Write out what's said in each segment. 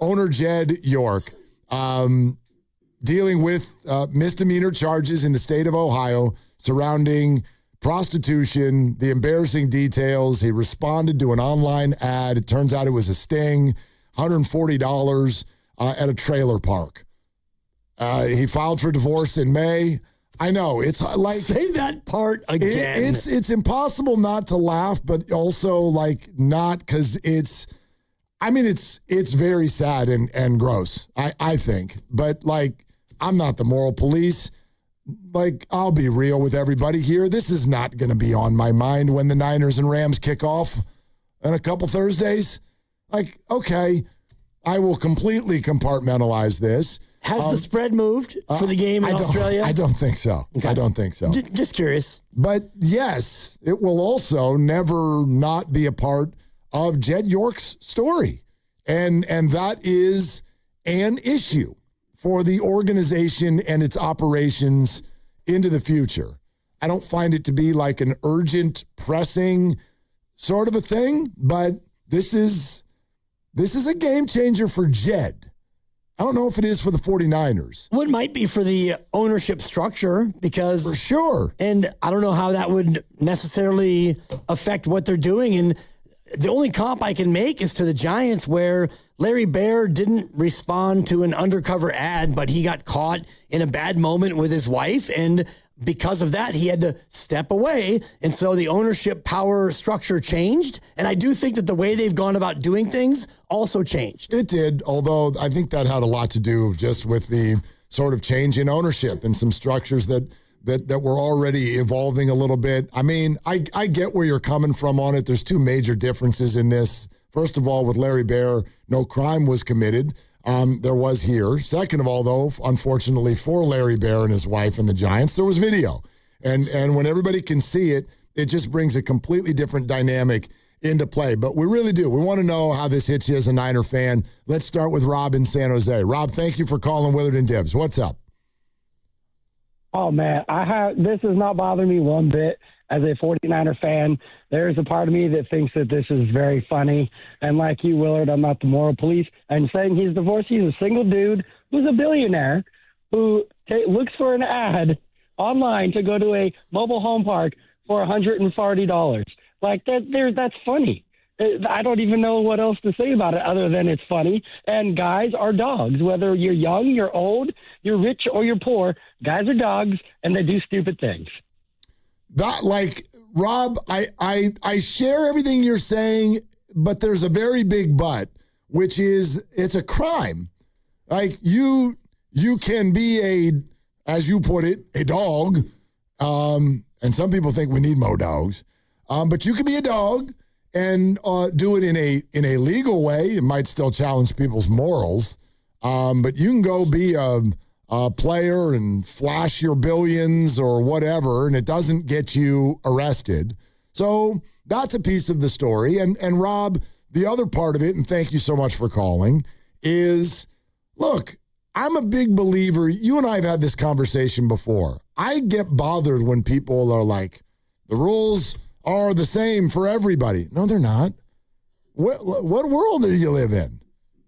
owner Jed York, dealing with misdemeanor charges in the state of Ohio surrounding prostitution, the embarrassing details. He responded to an online ad. It turns out it was a sting, $140 at a trailer park. He filed for divorce in May. I know, it's like... Say that part again. It's impossible not to laugh, but also like not, because it's very sad and gross, I think. But like, I'm not the moral police. Like, I'll be real with everybody here. This is not going to be on my mind when the Niners and Rams kick off in a couple Thursdays. Like, okay, I will completely compartmentalize this. Has the spread moved for the game in Australia? I don't think so. Okay. I don't think so. Just curious. But yes, it will also never not be a part of Jed York's story. And that is an issue for the organization and its operations into the future. I don't find it to be like an urgent, pressing sort of a thing, but this is a game changer for Jed. I don't know if it is for the 49ers. Well, it might be for the ownership structure because... For sure. And I don't know how that would necessarily affect what they're doing. And the only comp I can make is to the Giants, where Larry Baer didn't respond to an undercover ad, but he got caught in a bad moment with his wife, and because of that, he had to step away. And so the ownership power structure changed. And I do think that the way they've gone about doing things also changed. It did, although I think that had a lot to do just with the sort of change in ownership and some structures that were already evolving a little bit. I mean, I get where you're coming from on it. There's two major differences in this. First of all, with Larry Baer, no crime was committed. There was here. Second of all, though, unfortunately for Larry Baer and his wife and the Giants, there was video. And when everybody can see it, it just brings a completely different dynamic into play. But we really do. We want to know how this hits you as a Niner fan. Let's start with Rob in San Jose. Rob, thank you for calling Willard and Dibs. What's up? Oh, man, this does not bother me one bit. As a 49er fan, there's a part of me that thinks that this is very funny. And like you, Willard, I'm not the moral police. I'm saying he's divorced. He's a single dude who's a billionaire who looks for an ad online to go to a mobile home park for $140. Like, that's funny. I don't even know what else to say about it other than it's funny. And guys are dogs. Whether you're young, you're old, you're rich, or you're poor, guys are dogs, and they do stupid things. That, like, Rob, I share everything you're saying, but there's a very big but, which is it's a crime. Like, you can be as you put it, a dog, and some people think we need more dogs, but you can be a dog and do it in a legal way. It might still challenge people's morals, but you can go be a player and flash your billions or whatever, and it doesn't get you arrested. So that's a piece of the story. And Rob, the other part of it, and thank you so much for calling, is, look, I'm a big believer. You and I have had this conversation before. I get bothered when people are like, the rules are the same for everybody. No, they're not. What world do you live in?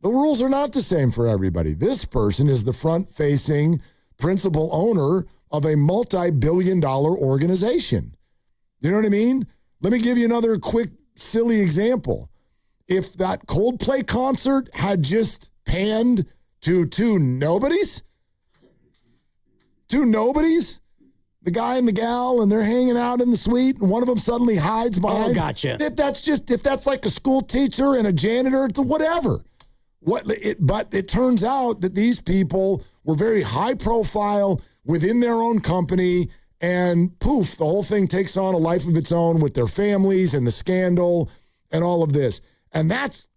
The rules are not the same for everybody. This person is the front-facing principal owner of a multi-billion-dollar organization. You know what I mean? Let me give you another quick, silly example. If that Coldplay concert had just panned to two nobodies, the guy and the gal, and they're hanging out in the suite, and one of them suddenly hides behind. Oh, gotcha. If that's like a school teacher and a janitor, whatever. But it turns out that these people were very high profile within their own company, and poof, the whole thing takes on a life of its own with their families and the scandal and all of this. And that's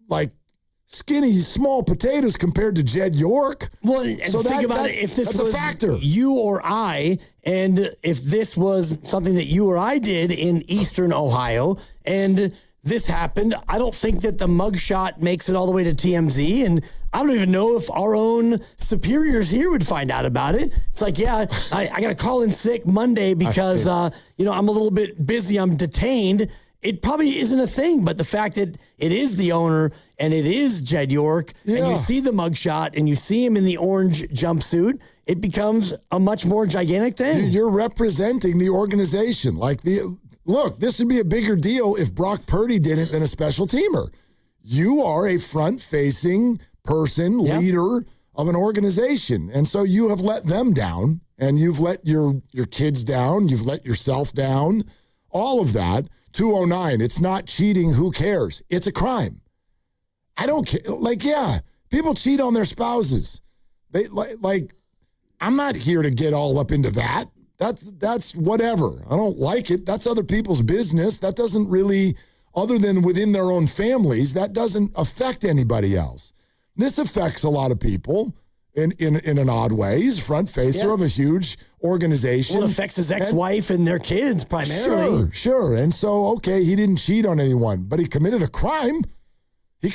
like skinny, small potatoes compared to Jed York. Well, and think about it. If this was a factor. You or I, and if this was something that you or I did in Eastern Ohio, and this happened, I don't think that the mugshot makes it all the way to TMZ, and I don't even know if our own superiors here would find out about it. It's like, yeah, I got to call in sick Monday because, I'm a little bit busy. I'm detained. it probably isn't a thing, but the fact that it is the owner and it is Jed York, and you see the mugshot and you see him in the orange jumpsuit, it becomes a much more gigantic thing. You're representing the organization. Look, this would be a bigger deal if Brock Purdy did it than a special teamer. You are a front-facing person, leader of an organization, and so you have let them down, and you've let your kids down, you've let yourself down, all of that. 209, it's not cheating, who cares? It's a crime. I don't care. People cheat on their spouses. They I'm not here to get all up into that. That's whatever. I don't like it. That's other people's business. That doesn't really, other than within their own families, that doesn't affect anybody else. This affects a lot of people in an odd way. He's front facer of a huge organization. Well, it affects his ex-wife and their kids primarily. Sure. And so, okay, he didn't cheat on anyone, but he committed a crime. And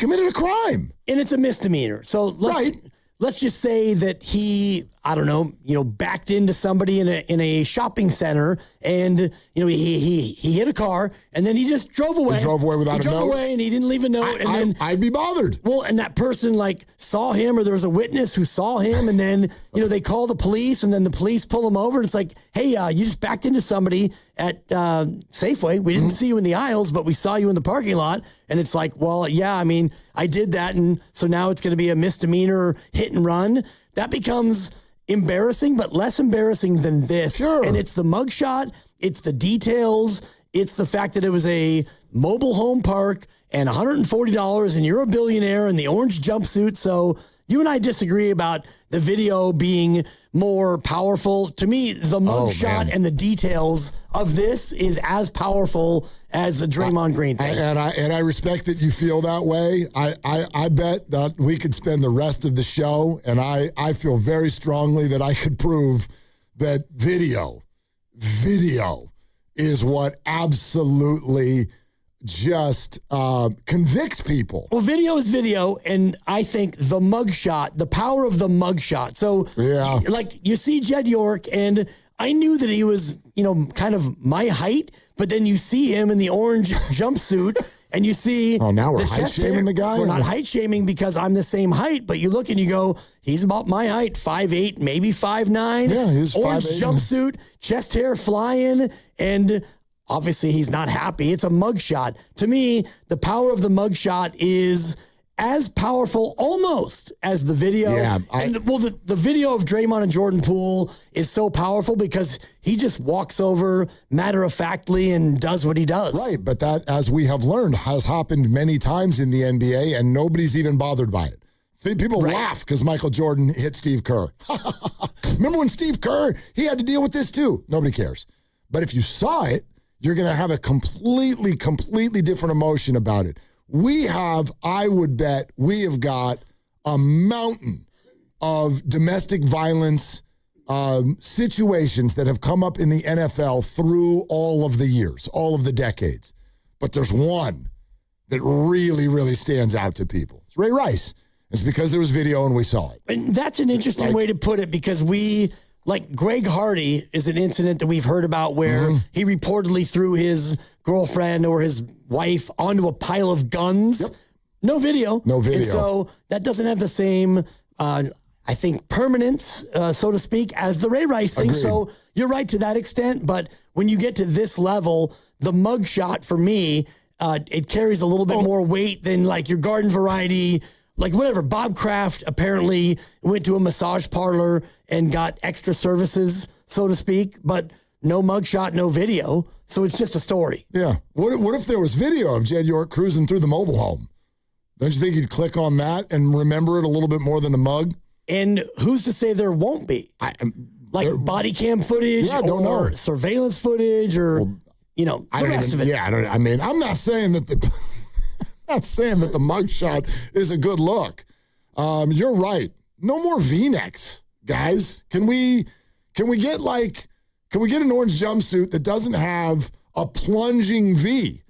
it's a misdemeanor. So let's just say that he, I don't know, backed into somebody in a shopping center, and he hit a car, and then he just drove away. He drove away without a note. He drove away, and he didn't leave a note. I'd be bothered. Well, and that person saw him, or there was a witness who saw him, and then they call the police, and then the police pull him over. And it's like, hey, you just backed into somebody at Safeway. We didn't see you in the aisles, but we saw you in the parking lot. And it's like, well, yeah, I mean, I did that, and so now it's going to be a misdemeanor hit and run. That becomes embarrassing, but less embarrassing than this. Sure. And it's the mugshot, it's the details, it's the fact that it was a mobile home park and $140, and you're a billionaire in the orange jumpsuit. So you and I disagree about the video being more powerful. To me, the mugshot and the details of this is as powerful as the Draymond Green thing. And I respect that you feel that way. I bet that we could spend the rest of the show, and I feel very strongly that I could prove that video is what absolutely just convicts people. Well, video is video, and I think the mugshot, the power of the mugshot. So, you see Jed York, and I knew that he was, kind of my height, but then you see him in the orange jumpsuit, and you see... Oh, now we're height-shaming the guy? We're not height-shaming because I'm the same height, but you look and you go, he's about my height, 5'8", maybe 5'9". Yeah, he's 5'8". Orange jumpsuit, chest hair flying, and... Obviously, he's not happy. It's a mugshot. To me, the power of the mugshot is as powerful almost as the video. Yeah, the video of Draymond and Jordan Poole is so powerful because he just walks over matter-of-factly and does what he does. Right, but that, as we have learned, has happened many times in the NBA, and nobody's even bothered by it. People laugh because Michael Jordan hit Steve Kerr. Remember when Steve Kerr, he had to deal with this too? Nobody cares. But if you saw it, you're going to have a completely different emotion about it. I would bet we have got a mountain of domestic violence situations that have come up in the NFL through all of the years, all of the decades. But there's one that really, really stands out to people. It's Ray Rice. It's because there was video and we saw it. And that's an interesting way to put it, because Greg Hardy is an incident that we've heard about where he reportedly threw his girlfriend or his wife onto a pile of guns. Yep. No video. And so that doesn't have the same, I think, permanence, so to speak, as the Ray Rice thing. Agreed. So you're right to that extent. But when you get to this level, the mugshot for me, it carries a little bit more weight than your garden variety. Whatever, Bob Kraft apparently went to a massage parlor and got extra services, so to speak, but no mugshot, no video. So it's just a story. Yeah. What if there was video of Jed York cruising through the mobile home? Don't you think you'd click on that and remember it a little bit more than the mug? And who's to say there won't be? Body cam footage or surveillance footage or, the rest of it. Yeah, I'm not saying that the mugshot is a good look. You're right. No more V-necks, guys. Can we get an orange jumpsuit that doesn't have a plunging V?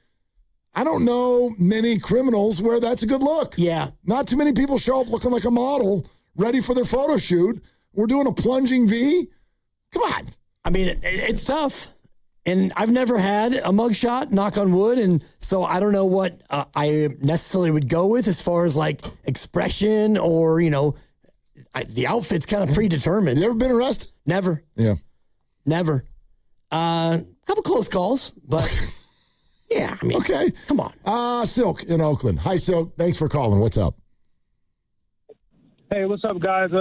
I don't know many criminals where that's a good look. Yeah. Not too many people show up looking like a model, ready for their photo shoot. We're doing a plunging V? Come on. I mean, it's tough. And I've never had a mugshot, knock on wood, and so I don't know what I necessarily would go with as far as like expression or, the outfit's kind of predetermined. You ever been arrested? Never. Yeah. Never. A couple close calls, but yeah, I mean, okay. Come on. Silk in Oakland. Hi, Silk. Thanks for calling. What's up? Hey, what's up, guys?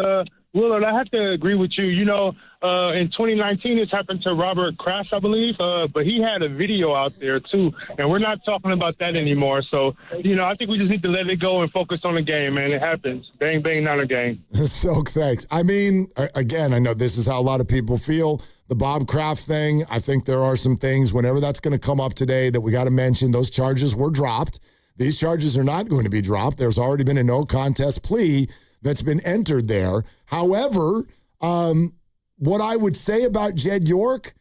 Willard, I have to agree with you. In 2019, this happened to Robert Kraft, I believe, but he had a video out there, too, and we're not talking about that anymore. So, I think we just need to let it go and focus on the game, man. It happens. Bang, bang, not a game. Silk, thanks. I mean, again, I know this is how a lot of people feel. The Bob Kraft thing, I think there are some things, whenever that's going to come up today, that we got to mention. Those charges were dropped. These charges are not going to be dropped. There's already been a no contest plea that's been entered there. However, what I would say about Jed York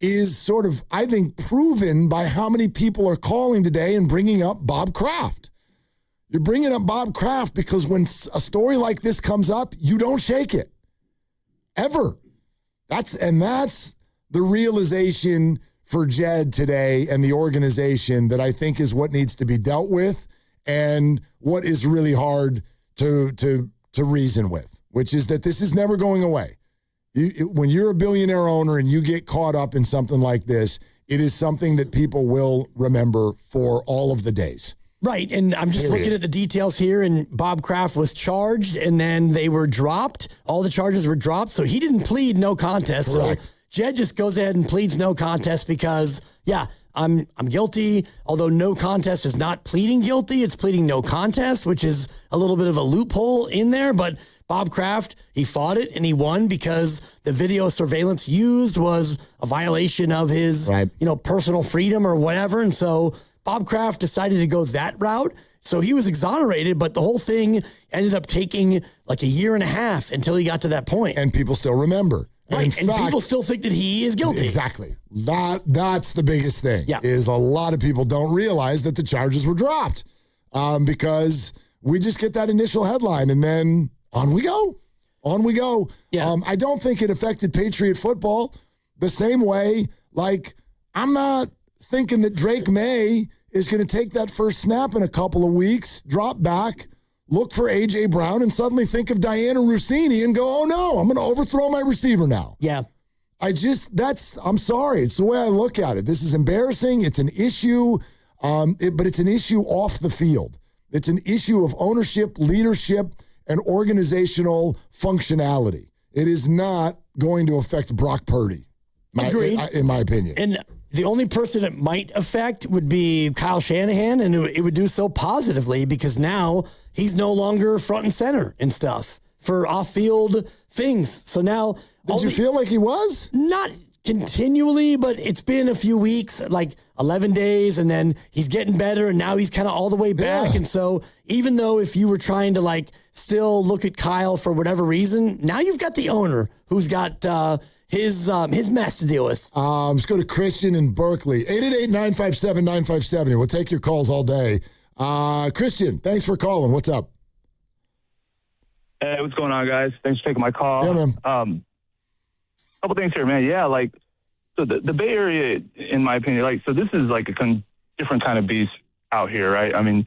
is sort of, I think, proven by how many people are calling today and bringing up Bob Kraft. You're bringing up Bob Kraft because when a story like this comes up, you don't shake it. Ever. That's the realization for Jed today and the organization that I think is what needs to be dealt with and what is really hard to reason with, which is that this is never going away. When you're a billionaire owner and you get caught up in something like this, it is something that people will remember for all of the days. Right, and I'm just looking at the details here, and Bob Kraft was charged, and then they were dropped. All the charges were dropped, so he didn't plead no contest. Correct. So Jed just goes ahead and pleads no contest because, I'm guilty, although no contest is not pleading guilty. It's pleading no contest, which is a little bit of a loophole in there, but Bob Kraft, he fought it and he won because the video surveillance used was a violation of his, personal freedom or whatever. And so Bob Kraft decided to go that route. So he was exonerated, but the whole thing ended up taking like a year and a half until he got to that point. And people still remember. Right, and people still think that he is guilty. Exactly. That's the biggest thing, yeah. Is a lot of people don't realize that the charges were dropped because we just get that initial headline and then on we go. On we go. Yeah. I don't think it affected Patriot football the same way. Like, I'm not thinking that Drake May is going to take that first snap in a couple of weeks, drop back, look for A.J. Brown, and suddenly think of Diana Rossini and go, oh, no, I'm going to overthrow my receiver now. Yeah. I'm sorry. It's the way I look at it. This is embarrassing. It's an issue, but it's an issue off the field. It's an issue of ownership, leadership, and organizational functionality. It is not going to affect Brock Purdy, in my opinion. And the only person it might affect would be Kyle Shanahan, and it would do so positively because now he's no longer front and center and stuff for off-field things. So now... Did you feel like he was? Not continually, but it's been a few weeks, like 11 days, and then he's getting better, and now he's kind of all the way back. Yeah. And so even though if you were trying to still look at Kyle for whatever reason, now you've got the owner who's got his mess to deal with. Let's go to Christian in Berkeley. 888-957-9570. We'll take your calls all day. Christian, thanks for calling. What's up? Hey, what's going on, guys? Thanks for taking my call. Yeah, man. Couple things here, man. Yeah, so the Bay Area, in my opinion, so this is like a different kind of beast out here, right? I mean,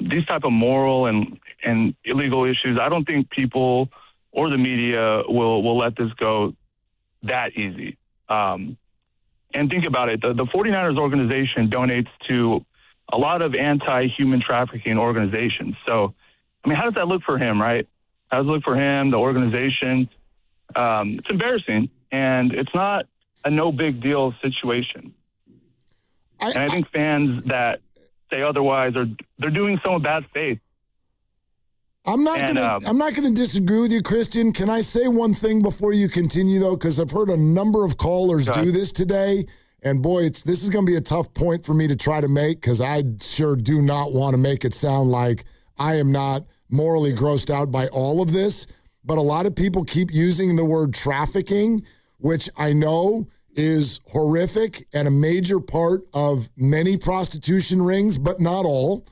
these type of moral and illegal issues, I don't think people or the media will let this go that easy. And think about it. The 49ers organization donates to a lot of anti-human trafficking organizations. So, I mean, how does that look for him, right? How does it look for him, the organization? It's embarrassing, and it's not a no big deal situation. I think fans that say otherwise they're doing so in bad faith. I'm not gonna disagree with you, Christian. Can I say one thing before you continue, though? Because I've heard a number of callers do this today, and boy, this is going to be a tough point for me to try to make because I sure do not want to make it sound like I am not morally grossed out by all of this. But a lot of people keep using the word trafficking, which I know is horrific and a major part of many prostitution rings, but not all.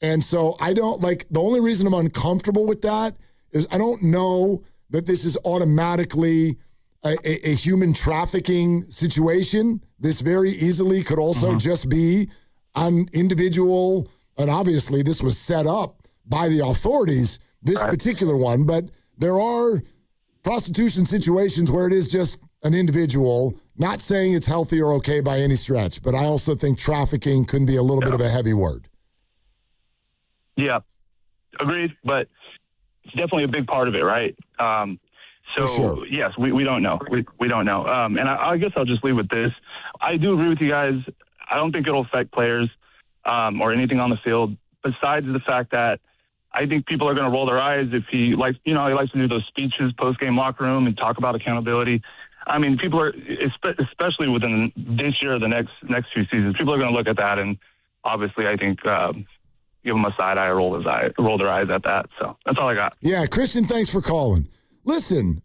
And so I don't the only reason I'm uncomfortable with that is I don't know that this is automatically a human trafficking situation. This very easily could also just be an individual, and obviously this was set up by the authorities, this particular one, but there are prostitution situations where it is just an individual, not saying it's healthy or okay by any stretch, but I also think trafficking can be a little bit of a heavy word. Yeah, agreed, but it's definitely a big part of it, right? So, yes, we don't know. We don't know. And I guess I'll just leave with this. I do agree with you guys. I don't think it'll affect players or anything on the field, besides the fact that I think people are going to roll their eyes if he likes to do those speeches post-game locker room and talk about accountability. I mean, people are, especially within this year or the next few seasons, people are going to look at that, and obviously I think give them a side eye or roll their eyes at that. So that's all I got. Yeah, Christian, thanks for calling. Listen,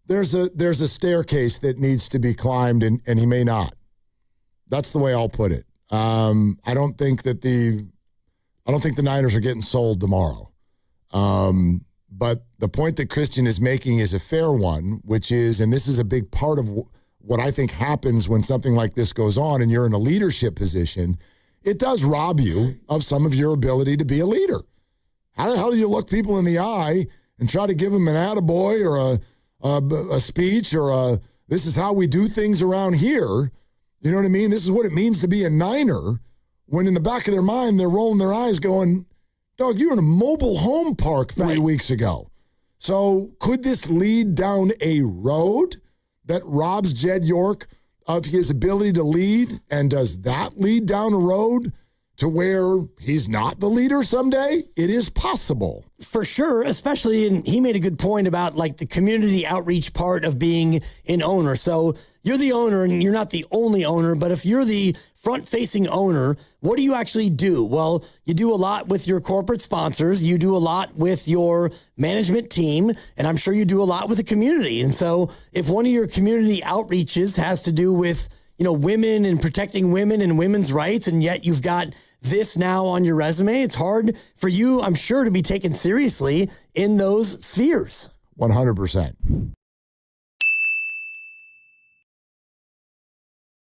there's a staircase that needs to be climbed, and he may not. That's the way I'll put it. I don't think the Niners are getting sold tomorrow. But the point that Christian is making is a fair one, which is, and this is a big part of what I think happens when something like this goes on and you're in a leadership position, it does rob you of some of your ability to be a leader. How the hell do you look people in the eye and try to give them an attaboy or a speech or this is how we do things around here? You know what I mean? This is what it means to be a Niner, when in the back of their mind, they're rolling their eyes going, dog, you were in a mobile home park 3 weeks ago. So could this lead down a road that robs Jed York of his ability to lead? And does that lead down a road to where he's not the leader someday? It is possible. For sure, especially, and he made a good point about like the community outreach part of being an owner. So you're the owner and you're not the only owner, but if you're the front-facing owner, what do you actually do? Well, you do a lot with your corporate sponsors. You do a lot with your management team, and I'm sure you do a lot with the community. And so if one of your community outreaches has to do with, women and protecting women and women's rights, and yet you've got this now on your resume, it's hard for you, I'm sure, to be taken seriously in those spheres. 100%.